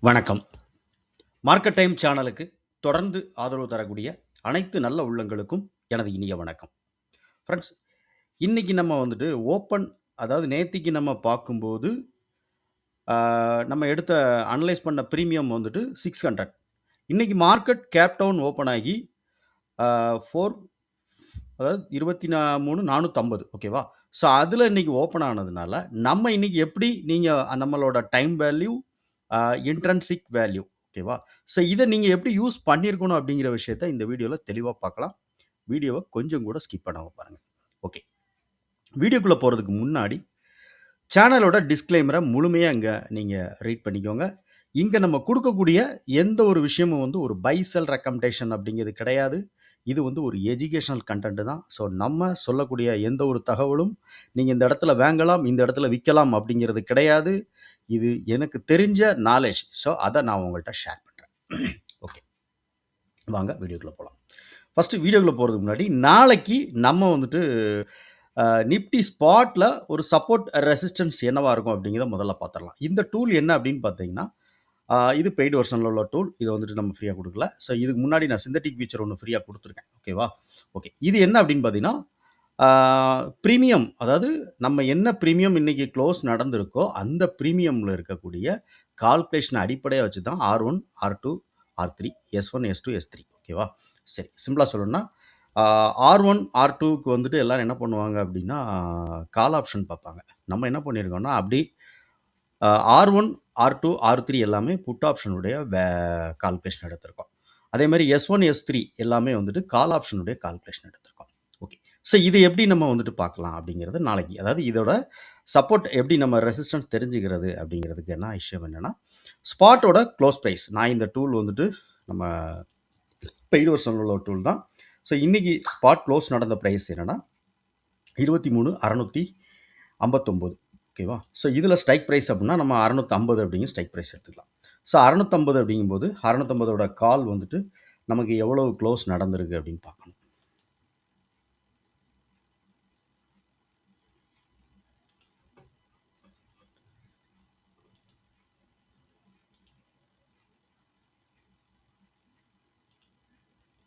வணக்கம். Market time சேனலுக்கு தொடர்ந்து ஆதரவு தரக்கூடிய அனைத்து நல்ல உள்ளங்களுக்கும் எனது இனிய வணக்கம். ஃப்ரெண்ட்ஸ், இன்னைக்கு நம்ம வந்துட்டு அதாவது நேத்திக்கு நம்ம பார்க்கும்போது, நம்ம எடுத்த அனலைஸ் பண்ண பிரீமியம் வந்துட்டு 600. இன்னைக்கு மார்க்கெட் கேப் டவுன் ஓப்பன் ஆகி, அ 4 அதாவது 23,450 ஓகேவா? ஸோ, அதுல இன்னைக்கு ஓப்பன் ஆனதுனால, நம்ம இன்னைக்கு எப்படி நம்மளோட டைம் வேல்யூ, இன்ட்ரின்சிக் வேல்யூ ஓகேவா? ஸோ, இத நீங்க எப்படி யூஸ் பண்ணியிருக்கணும் அப்படிங்கிற விஷயத்த இந்த வீடியோல தெளிவா பார்க்கலாம். வீடியோவ கொஞ்சம் கூட ஸ்கிப் பண்ணாம பாருங்க. ஓகே. வீடியோக்குள்ள போறதுக்கு முன்னாடி, சேனலோட டிஸ்க்ளைமர முழுமையா இங்க நீங்க ரீட் பண்ணிக்கோங்க. இங்க நம்ம குடுக்கக்கூடிய எந்த ஒரு விஷயமும் வந்து ஒரு பை, செல் ரெக்கமெண்டேஷன் அப்படிங்கிறது கிடையாது. இது வந்து ஒரு எஜுகேஷனல் கன்டென்ட் தான். ஸோ, நம்ம சொல்லக்கூடிய எந்த ஒரு தகவலும், நீங்க இந்த இடத்துல வாங்கலாம், இந்த இடத்துல விக்கலாம் அப்படிங்கிறது கிடையாது. இது எனக்கு தெரிஞ்ச நாலேட்ஜ். ஸோ, அத நான் உங்கள்ட்ட ஷேர் பண்றேன். ஓகே. வாங்க வீடியோக்குள்ள போலாம். ஃபர்ஸ்ட் வீடியோக்குள்ள போறதுக்கு முன்னாடி, நாளைக்கு நம்ம வந்துட்டு நிப்டி ஸ்பாட்ல ஒரு சப்போர்ட் ரெசிஸ்டன்ஸ் என்னவா இருக்கும் அப்படிங்கிறத முதல்ல பார்த்துடலாம். இந்த டூல் என்ன அப்படின்னு பார்த்தீங்கன்னா, இது பெய்டு வெர்ஷன்ல உள்ள டூல். இத வந்துட்டு நம்ம ஃப்ரீயா குடுக்கல. ஸோ, இதுக்கு முன்னாடி நான் சிந்தெடிக் ஃபீச்சர் ஒண்ணு ஃப்ரீயா குடுத்துருக்கேன். ஓகேவா? ஓகே. இது என்ன அப்படின்னு பார்த்தீங்கன்னா, ஆ பிரீமியம் அதாவது நம்ம என்ன பிரீமியம் இன்னைக்கு க்ளோஸ் நடந்திருக்கோ, அந்த பிரீமியம்ல இருக்கக்கூடிய கால்குலேஷன அடிப்படையா வச்சு தான் R1, R2, R3, S1, S2, S3 ஓகேவா? சரி. சிம்பிளா சொல்லணும்னா, R1, R2க்கு வந்துட்டு எல்லாரும் என்ன பண்ணுவாங்க அப்படின்னா, கால் ஆப்ஷன் பார்ப்பாங்க. நம்ம என்ன பண்ணியிருக்கோம்னா, அப்படி R1, R2, R3 எல்லாமே புட் ஆப்ஷனுடைய கால்குலேஷன் எடுத்திருக்கோம். அதே மாரி S1, S3 எல்லாமே வந்துட்டு கால் ஆப்ஷனுடைய கால்குலேஷன் எடுத்திருக்கோம். ஓகே. ஸோ, இது எப்படி நம்ம வந்துட்டு பார்க்கலாம் அப்படிங்கிறது நாளைக்கு. அதாவது இதோட சப்போர்ட் எப்படி நம்ம ரெசிஸ்டன்ஸ் தெரிஞ்சுக்கிறது அப்படிங்கிறதுக்கு என்ன விஷயம் என்னன்னா, ஸ்பாட்டோட க்ளோஸ் பிரைஸ். நான் இந்த டூல் வந்துட்டு நம்ம பெய்டு வெர்ஷன்ல உள்ள டூல் தான். ஸோ, இன்னைக்கு ஸ்பாட் க்ளோஸ் நடந்த பிரைஸ் என்னன்னா 23,659 ஓகேவா? ஸோ, இதில ஸ்ட்ரைக் பிரைஸ் அப்படின்னா நம்ம 650 அப்படிங்கிற ஸ்ட்ரைக் பிரைஸ் எடுத்துக்கலாம். ஸோ, 650 அப்படிங்கும்போது 650ஓட கால் வந்துட்டு நமக்கு எவ்வளவு க்ளோஸ் நடந்திருக்கு அப்படின்னு பார்க்கணும்.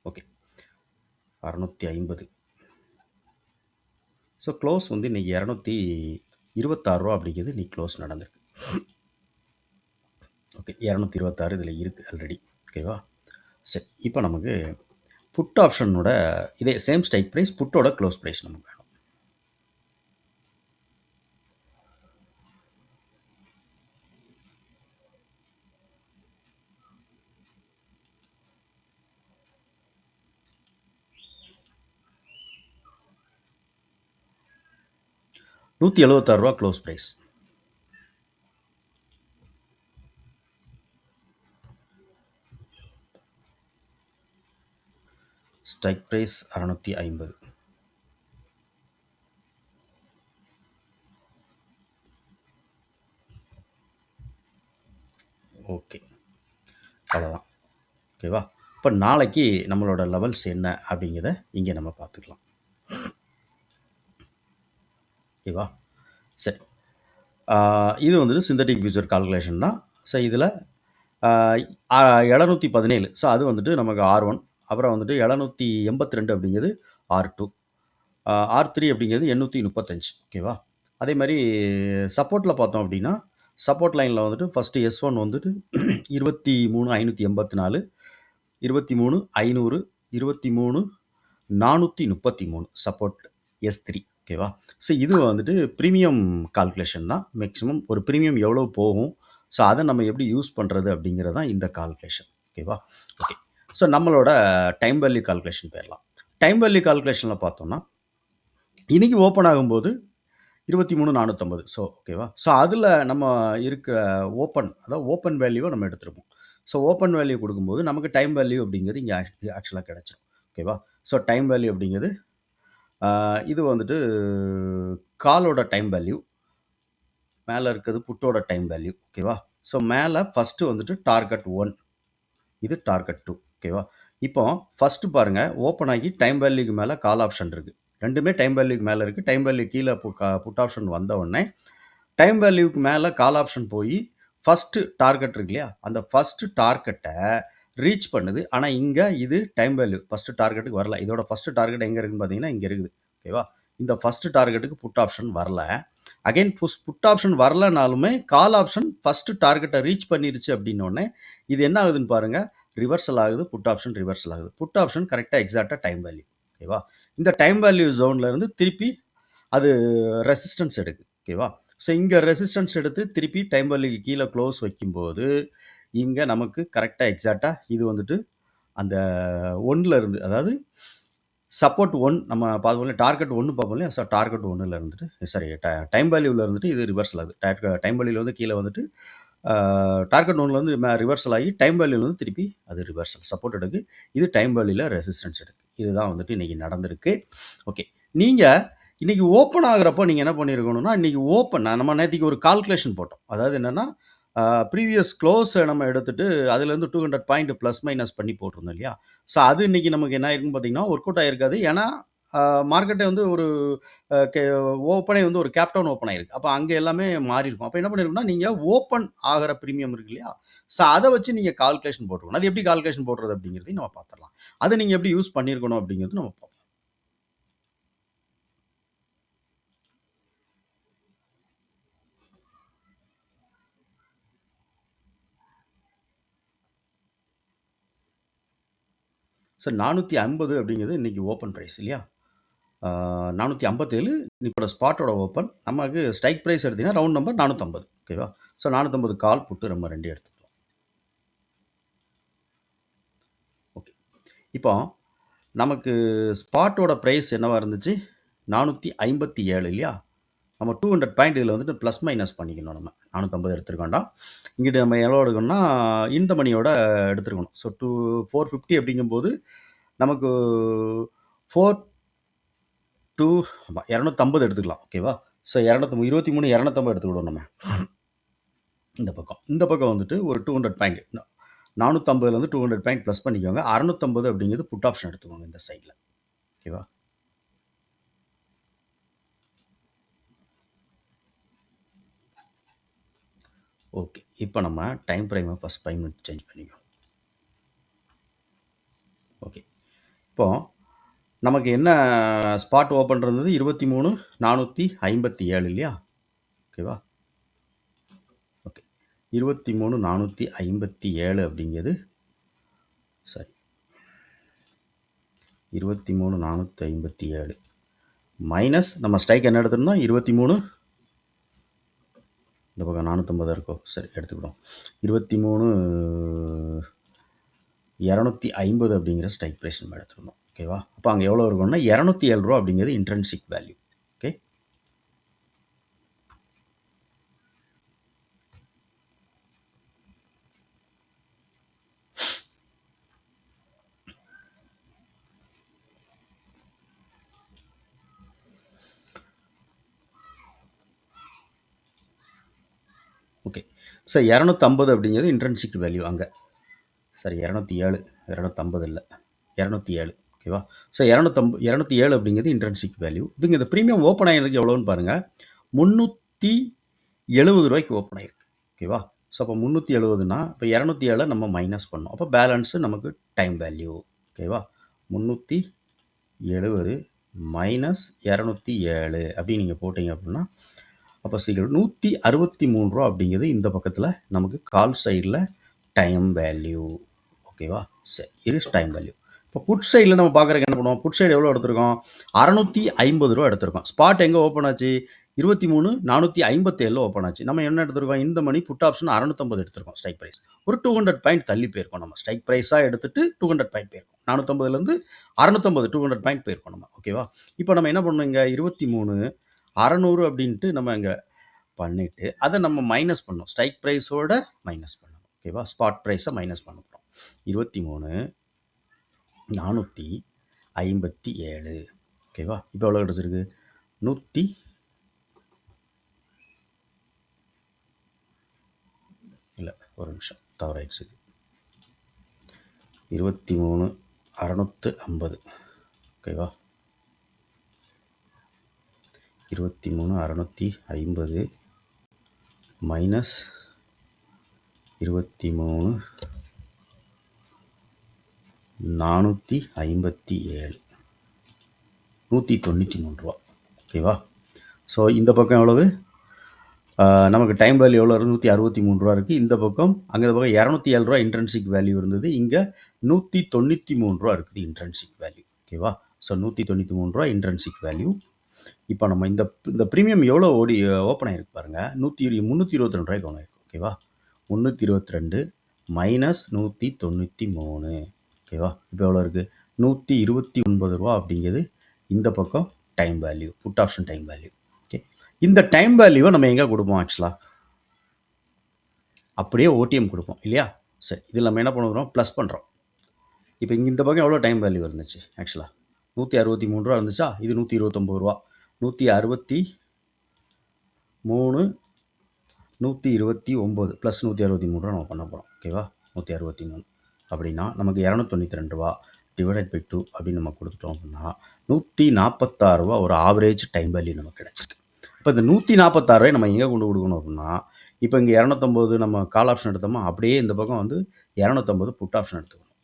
ஓகே. 650. ஸோ, க்ளோஸ் வந்து இன்னைக்கு ரூ. 226 அப்படிங்கிறது இன்னைக்கு க்ளோஸ் நடந்திருக்கு. ஓகே. 226 இதில இருக்கு ஆல்ரெடி. ஓகேவா? சரி. இப்போ நமக்கு புட் ஆப்ஷனோட இதே சேம் ஸ்ட்ரைக் பிரைஸ் புட்டோட க்ளோஸ் பிரைஸ் நமக்கு வேணும். ரூ. 176 close price. Strike price 650. Okay. அவ்வளோதான். ஓகேவா? இப்போ நாளைக்கு நம்மளோட லெவல்ஸ் என்ன அப்படிங்கிறத இங்கே நம்ம பார்த்துக்கலாம். ஓகேவா? சரி. இது வந்துட்டு சிந்தெடிக் ஃபியூச்சர் கால்குலேஷன் தான். ஸோ, இதில 717 ஸோ, அது வந்துட்டு நமக்கு R1. அப்புறம் வந்துட்டு 782 அப்படிங்கிறது R2. R3 அப்படிங்கிறது 835 ஓகேவா? அதே மாரி சப்போர்ட்ல பார்த்தோம் அப்படின்னா, சப்போர்ட் லைன்ல வந்துட்டு ஃபர்ஸ்ட்டு S1 வந்துட்டு 23,584, 23,500, 23,433 சப்போர்ட் S3 ஓகேவா? ஸோ, இது வந்துட்டு பிரீமியம் கால்குலேஷன் தான். மேக்ஸிமம் ஒரு பிரீமியம் எவ்வளோ போகும்? ஸோ, அத நம்ம எப்படி யூஸ் பண்றது அப்படிங்கிறது தான் இந்த கால்குலேஷன் ஓகேவா? ஓகே. ஸோ, நம்மளோட டைம் வேல்யூ கால்குலேஷன் போயிரலாம். டைம் வேல்யூ கால்குலேஷன்ல பார்த்தோம்னா, இன்னைக்கு ஓப்பன் ஆகும்போது 23,450 ஸோ, ஓகேவா? ஸோ, அதில நம்ம இருக்கிற அதாவது ஓப்பன் வேல்யூவ நம்ம எடுத்திருப்போம். ஸோ, ஓப்பன் வேல்யூ குடுக்கும்போது நமக்கு டைம் வேல்யூ அப்படிங்கிறது இங்க ஆக்சுவலா கிடைச்சிரும். ஓகேவா? ஸோ, டைம் வேல்யூ அப்படிங்கிறது இது வந்துட்டு காலோட டைம் வேல்யூ. மேல இருக்கிறது புட்டோட டைம் வேல்யூ. ஓகேவா? ஸோ, மேல ஃபர்ஸ்ட்டு வந்துட்டு டார்கெட் 1 இது டார்கெட் 2 ஓகேவா? இப்போ ஃபர்ஸ்ட் பாருங்க ஓப்பன் ஆகி டைம் வேல்யூக்கு மேல கால் ஆப்ஷன் இருக்கு. 2மே டைம் வேல்யூக்கு மேல இருக்கு. டைம் வேல்யூ கீழ புட் ஆப்ஷன் வந்த உடனே டைம் வேல்யூக்கு மேல கால் ஆப்ஷன் போய் ஃபஸ்ட்டு டார்கெட் இருக்கு இல்லையா, அந்த ஃபஸ்ட்டு டார்கெட்டை ரீச் பண்ணுது. ஆனால் இங்கே இது டைம் வேல்யூ ஃபஸ்ட்டு டார்கெட்டுக்கு வரல. இதோட ஃபஸ்ட்டு டார்கெட் எங்கே இருக்குன்னு பார்த்தீங்கன்னா இங்கே இருக்குது. ஓகேவா, இந்த ஃபஸ்ட்டு டார்கெட்டுக்கு புட் ஆப்ஷன் வரல. அகைன் புட் ஆப்ஷன் வரலனாலுமே கால் ஆப்ஷன் ஃபஸ்ட்டு டார்கெட்டை ரீச் பண்ணிருச்சு அப்படின்னோடனே இது என்ன ஆகுதுன்னு பாருங்கள், ரிவர்சல் ஆகுது. புட் ஆப்ஷன் ரிவர்சல் ஆகுது. புட் ஆப்ஷன் கரெக்டாக எக்ஸாக்டாக டைம் வேல்யூ. ஓகேவா, இந்த டைம் வேல்யூ ஜோன்லேருந்து திருப்பி அது ரெசிஸ்டன்ஸ் எடுக்குது. ஓகேவா, ஸோ இங்கே ரெசிஸ்டன்ஸ் எடுத்து திருப்பி டைம் வேல்யூக்கு கீழே க்ளோஸ் வைக்கும்போது இங்கே நமக்கு கரெக்டாக எக்ஸாக்டாக இது வந்துட்டு அந்த ஒன்றில் இருந்து, அதாவது சப்போர்ட் 1 நம்ம பார்ப்போம், டார்கெட் 1 பார்ப்போம் இல்லையா, ஸோ டார்கெட் 1ல் இருந்துட்டு சாரி டைம் வேல்யூவில் இருந்துட்டு இது ரிவர்சல் ஆகுது. டைம் வேல்யூவில் வந்து கீழே வந்துட்டு டார்கெட் 1ல் வந்து ரிவர்சல் ஆகி டைம் வேல்யூவில் வந்து திருப்பி அது ரிவர்சல் சப்போர்ட் எடுக்கு. இது டைம் வேல்யூவில் ரெசிஸ்டன்ஸ் எடுக்கு. இதுதான் வந்துட்டு இன்றைக்கி நடந்திருக்கு. ஓகே, நீங்கள் இன்றைக்கி ஓப்பன் ஆகிறப்போ நீங்கள் என்ன பண்ணியிருக்கணும்னா, இன்றைக்கி ஓப்பன் நம்ம நேற்றுக்கு ஒரு கால்குலேஷன் போட்டோம். அதாவது என்னென்னா ப்ரீவியஸ் க்ளோஸை நம்ம எடுத்துகிட்டு அதுலேருந்து 200 பாயிண்ட் ப்ளஸ் மைனஸ் பண்ணி போட்டிருந்தோம் இல்லையா. ஸோ அது இன்றைக்கி நமக்கு என்ன ஆயிருக்குன்னு பார்த்தீங்கன்னா ஒர்க் அவுட் ஆகிருக்காது. ஏன்னா மார்க்கெட்டை வந்து ஒரு ஓப்பனே வந்து ஒரு கேப்டவுன் ஓப்பன் ஆகிருக்கு. அப்போ அங்கே எல்லாமே மாறி இருக்கும். அப்போ என்ன பண்ணிருக்குன்னா, நீங்கள் ஓப்பன் ஆகிற ப்ரீமியம் இருக்கு இல்லையா, ஸோ அதை வச்சு நீங்கள் கால்குலேஷன் போட்டுருக்கணும். அது எப்படி கால்குலேஷன் போடுறது அப்படிங்கிறதையும் நம்ம பார்த்துடலாம். அதை நீங்கள் எப்படி யூஸ் பண்ணியிருக்கணும் அப்படிங்கிறது நம்ம பார்ப்போம். சார் 450 அப்படிங்கிறது இன்றைக்கி ஓப்பன் ப்ரைஸ் இல்லையா, 457 இப்போட ஸ்பாட்டோட ஓப்பன். நமக்கு ஸ்ட்ரைக் ப்ரைஸ் எடுத்திங்கன்னா ரவுண்ட் நம்பர் 450. ஓகேவா, ஸோ 450 கால் புட்டு நம்ம 2 எடுத்துக்கலாம். ஓகே, இப்போ நமக்கு ஸ்பாட்டோட ப்ரைஸ் என்னவாக இருந்துச்சு, 457 இல்லையா. நம்ம 200 பாயிண்ட் இதில் வந்துட்டு ப்ளஸ் மைனஸ் பண்ணிக்கணும். நம்ம 450 எடுத்துருக்கோண்டா, இங்கிட்டு நம்ம எவ்வளோ எடுக்கணும்னா இந்த மணியோட எடுத்துருக்கணும். ஸோ 450 அப்படிங்கும்போது நமக்கு 250 எடுத்துக்கலாம். ஓகேவா, ஸோ 23 250 எடுத்துக்கிடுவோம் நம்ம. இந்த பக்கம் வந்துட்டு ஒரு 200 பாயிண்ட் 450லேருந்து 200 பாயிண்ட் ப்ளஸ் பண்ணிக்கோங்க. 650 அப்படிங்கிறது புட் ஆப்ஷன் எடுத்துக்கோங்க இந்த சைடில். ஓகேவா, ஓகே, இப்போ நம்ம டைம் ஃப்ரேமை ஃபஸ்ட் 5 மினிட் சேஞ்ச் பண்ணிக்கோம். ஓகே, இப்போது நமக்கு என்ன ஸ்பாட் ஓப்பன் இருந்தது, 23,457 இல்லையா. ஓகேவா, ஓகே, 23,457 அப்படிங்கிறது சரி, 23,457 மைனஸ் நம்ம ஸ்ட்ரைக் என்ன எடுத்துருந்தோம், 23 இந்த பக்கம் 450 இருக்கும். சரி எடுத்துக்கிட்டோம். 23,250 அப்படிங்கிற ஸ்ட்ரைக் ப்ரைஸ் நம்ம எடுத்துருந்தோம். ஓகேவா, அப்போ அங்கே எவ்வளோ இருக்கும்னா 207 ரூபா அப்படிங்கிறது intrinsic value. Okay, okay, sir 250 அப்படிங்கிறது இன்ட்ரென்சிக் வேல்யூ அங்கே. சரி 207 250 இல்லை 207. ஓகேவா, ஸோ 207 அப்படிங்கிறது இன்ட்ரென்சிக் வேல்யூ. இப்போ இந்த ப்ரீமியம் ஓப்பன் ஆகிருக்கு எவ்வளோன்னு பாருங்கள், 370 ரூபாய்க்கு ஓப்பன் ஆகிருக்கு. ஓகேவா, ஸோ அப்போ 370னா இப்போ 207 நம்ம மைனஸ் பண்ணோம். அப்போ பேலன்ஸு நமக்கு டைம் வேல்யூ. ஓகேவா, 370 மைனஸ் 207 அப்படின்னு நீங்கள் போட்டிங்க அப்படின்னா அப்போ சீக்கிரம் 163 ரூபா அப்படிங்கிறது இந்த பக்கத்தில் நமக்கு கால் சைடில் டைம் வேல்யூ. ஓகேவா, சரி இது டைம் வேல்யூ. இப்போ புட் சைடில் நம்ம பார்க்குறக்கு என்ன பண்ணுவோம், புட் சைடு எவ்வளோ எடுத்திருக்கோம், 650 ரூபா எடுத்திருக்கோம். ஸ்பாட் எங்கே ஓப்பன் ஆச்சு, 23,457 ஓப்பன் ஆச்சு. நம்ம என்ன எடுத்திருக்கோம், இந்த மணி புட் ஆப்ஷன் 650 எடுத்திருக்கோம். ஸ்ட்ரைக் ப்ரைஸ் ஒரு 200 பாயிண்ட் தள்ளி போயிருக்கோம். நம்ம ஸ்ட்ரைக் ப்ரைஸாக எடுத்துட்டு 200 பாயிண்ட் போயிருக்கோம். 450லேருந்து 650 200 பாயிண்ட் போயிருக்கோம் நம்ம. ஓகேவா, இப்போ நம்ம என்ன பண்ணணும், இங்கே 23,600 அப்படின்ட்டு நம்ம இங்கே பண்ணிவிட்டு அதை நம்ம மைனஸ் பண்ணோம். ஸ்ட்ரைக் ப்ரைஸோட மைனஸ் பண்ணணும். ஓகேவா, ஸ்பாட் ப்ரைஸை மைனஸ் பண்ண போகிறோம். 23,457. ஓகேவா, இப்போ எவ்வளோ கிடச்சிருக்கு, 100 இல்லை ஒரு நிமிஷம் தவறாயிடுச்சு, 23,650. ஓகேவா, 23,650 மைனஸ் 23 457 193 ரூபா. ஓகேவா? ஸோ இந்த பக்கம் எவ்வளவு? நமக்கு டைம் வேல்யூ எவ்வளோ இருக்குது? 163 ரூபா இருக்குது. இந்த பக்கம் அங்கே பக்கம் 207 ரூபா இன்ட்ரென்சிக் வேல்யூ இருந்தது. இங்கே 193 ரூபா இருக்குது இன்ட்ரென்சிக் வேல்யூ. ஓகேவா? ஸோ 193 ரூபா இன்ட்ரென்சிக் வேல்யூ. இப்போ நம்ம இந்த ப்ரீமியம் எவ்வளோ ஓப்பன் ஆகிருக்கு பாருங்கள். 322 ரூபாய்க்கு ஓப்பன் ஆகிருக்கு. ஓகேவா? 322 மைனஸ் 193. ஓகேவா? இப்போ எவ்வளோ இருக்குது? 129 ரூபா அப்படிங்கிறது இந்த பக்கம் time value, put option time value. Okay, இந்த டைம் வேல்யூவை நம்ம எங்கே கொடுப்போம்? ஆக்சுவலாக அப்படியே ஓடிஎம் கொடுப்போம் இல்லையா? சரி, இதில் நம்ம என்ன பண்ணுறோம்? ப்ளஸ் பண்ணுறோம். இப்போ இங்கே இந்த பக்கம் எவ்வளோ டைம் வேல்யூ இருந்துச்சு? ஆக்சுவலாக 163 ரூபா இருந்துச்சா? இது 129 ரூபா. 163 129 ப்ளஸ் 163 ரூபா நம்ம பண்ண போகிறோம். ஓகேவா? 163 அப்படின்னா நமக்கு 292 ரூபா டிவைடட் பை 2 அப்படின்னு நம்ம கொடுத்துட்டோம் அப்படின்னா 146 ரூபா ஒரு ஆவரேஜ் டைம் வேல்யூ நமக்கு கிடச்சிருக்கு. இப்போ இந்த 146 ரூபாய் நம்ம எங்கே கொண்டு கொடுக்கணும் அப்படின்னா, இப்போ இங்கே 250 நம்ம கால் ஆப்ஷன் எடுத்தோமா, அப்படியே இந்த பக்கம் வந்து 250 புட் ஆப்ஷன் எடுத்துக்கணும்.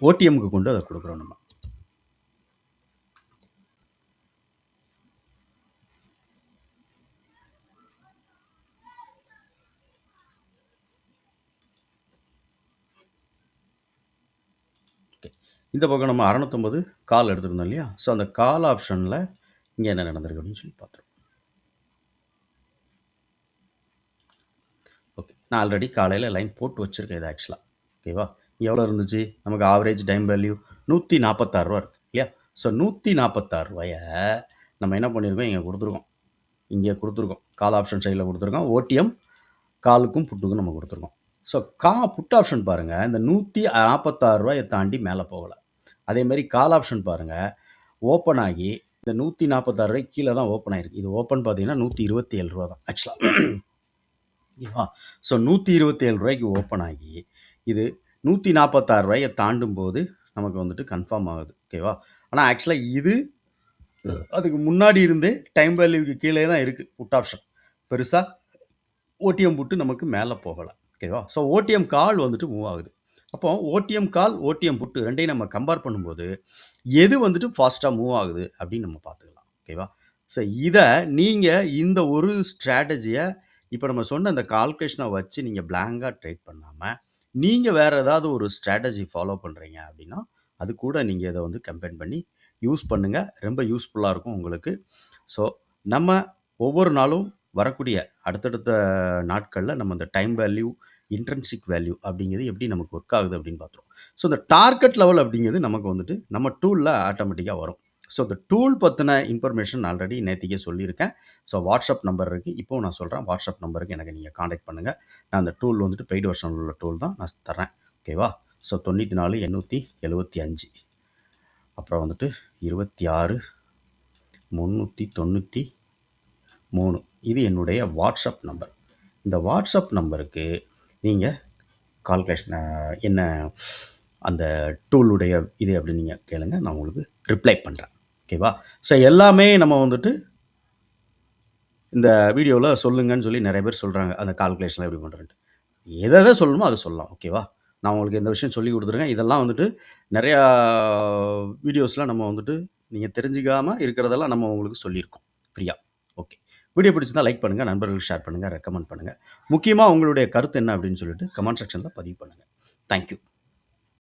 ஓடிஎம்க்கு கொண்டு அதை கொடுக்குறோம் நம்ம. இந்த பக்கம் நம்ம 650 கால் எடுத்துருந்தோம் இல்லையா? ஸோ அந்த கால் ஆப்ஷனில் இங்கே என்ன நடந்திருக்கு அப்படின்னு சொல்லி பார்த்துருவோம். ஓகே, நான் ஆல்ரெடி காலையில் லைன் போட்டு வச்சுருக்கேன் இது ஆக்சுவலாக. ஓகேவா? எவ்வளோ இருந்துச்சு? நமக்கு ஆவரேஜ் டைம் வேல்யூ 146 ரூபா இருக்குது இல்லையா? ஸோ 146 ரூபாயை நம்ம என்ன பண்ணியிருக்கோம்? இங்கே கொடுத்துருக்கோம். கால் ஆப்ஷன் சைடில் கொடுத்துருக்கோம். ஓடிஎம் காலுக்கும் புட்டுக்கும் நம்ம கொடுத்துருக்கோம். ஸோ புட் ஆப்ஷன் பாருங்கள், இந்த 146 ரூபாயை தாண்டி மேலே போகலை. அதேமாதிரி கால் ஆப்ஷன் பாருங்கள், ஓப்பன் ஆகி இந்த 146 ரூபாய்க்கு கீழே தான் ஓப்பன் ஆகிருக்கு. இது ஓப்பன் பார்த்தீங்கன்னா 127 ரூபா தான் ஆக்சுவலாக. ஓகேவா? ஸோ 127 ரூபாய்க்கு ஓப்பன் ஆகி இது 146 ரூபாயை தாண்டும் போது நமக்கு வந்துட்டு கன்ஃபார்ம் ஆகுது. ஓகேவா? ஆனால் ஆக்சுவலாக இது அதுக்கு முன்னாடி இருந்தே டைம் வேல்யூக்கு கீழே தான் இருக்குது புட் ஆப்ஷன். பெருசாக ஓடிஎம் புட்டு நமக்கு மேலே போகலை. ஓகேவா? ஸோ ஓடிஎம் கால் வந்துட்டு மூவ் ஆகுது. அப்போ ஓடிஎம் கால், ஓடிஎம் புட்டு ரெண்டையும் நம்ம கம்பேர் பண்ணும்போது எது வந்துட்டு ஃபாஸ்ட்டாக மூவ் ஆகுது அப்படின்னு நம்ம பார்த்துக்கலாம். ஓகேவா? ஸோ இதை நீங்கள் இந்த ஒரு ஸ்ட்ராட்டஜியை இப்போ நம்ம சொன்ன இந்த கால்குலேஷனை வச்சு நீங்கள் பிளாங்காக ட்ரேட் பண்ணாமல் நீங்கள் வேறு ஏதாவது ஒரு ஸ்ட்ராட்டஜி ஃபாலோ பண்ணுறீங்க அப்படின்னா அது கூட நீங்கள் இதை வந்து கம்பைன் பண்ணி யூஸ் பண்ணுங்கள். ரொம்ப யூஸ்ஃபுல்லாக இருக்கும் உங்களுக்கு. ஸோ நம்ம ஒவ்வொரு நாளும் வரக்கூடிய அடுத்தடுத்த நாட்களில் நம்ம இந்த டைம் வேல்யூ, இன்ட்ரென்சிக் வேல்யூ அப்படிங்கிறது எப்படி நமக்கு ஒர்க் ஆகுது அப்படின்னு பார்த்துருவோம். ஸோ இந்த டார்கெட் லெவல் அப்படிங்கிறது நமக்கு வந்துட்டு நம்ம டூலில் ஆட்டோமேட்டிக்காக வரும். ஸோ இந்த டூல் பற்றின இன்ஃபர்மேஷன் ஆல்ரெடி நேற்றுக்கே சொல்லியிருக்கேன். ஸோ வாட்ஸ்அப் நம்பர் இருக்குது. இப்போது நான் சொல்கிறேன், வாட்ஸ்அப் நம்பருக்கு எனக்கு நீங்கள் காண்டாக்ட் பண்ணுங்கள். நான் அந்த டூல் வந்துட்டு பெய்டு வெர்ஷன் உள்ள டூல் தான் நான் தரேன். ஓகேவா? ஸோ 94 875 அப்புறம் வந்துட்டு 26 393 இது என்னுடைய வாட்ஸ்அப் நம்பர். இந்த வாட்ஸ்அப் நம்பருக்கு நீங்கள் கால்குலேஷன் என்ன அந்த டூலுடைய இது அப்படின்னு நீங்கள் கேளுங்க, நான் உங்களுக்கு ரிப்ளை பண்ணுறேன். ஓகேவா? ஸோ எல்லாமே நம்ம வந்துட்டு இந்த வீடியோவில் சொல்லுங்கன்னு சொல்லி நிறைய பேர் சொல்கிறாங்க, அந்த கால்குலேஷன்லாம் எப்படி பண்ணுறேன்ட்டு. எதை சொல்லணுமோ அதை சொல்லலாம். ஓகேவா? நான் உங்களுக்கு இந்த விஷயம் சொல்லி கொடுத்துருக்கேன். இதெல்லாம் வந்துட்டு நிறையா வீடியோஸில் நம்ம வந்துட்டு நீங்கள் தெரிஞ்சுக்காமல் இருக்கிறதெல்லாம் நம்ம உங்களுக்கு சொல்லியிருக்கோம் ஃப்ரீயாக. ஓகே, வீடியோ பிடிச்சிருந்தால் லைக் பண்ணுங்கள், நண்பர்களுக்கு ஷேர் பண்ணுங்கள், ரெக்கமெண்ட் பண்ணுங்கள். முக்கியமாக உங்களுடைய கருத்து என்ன அப்படின்னு சொல்லிட்டு கமெண்ட் செக்ஷனில் பதிவு பண்ணுங்கள். தேங்க்யூ.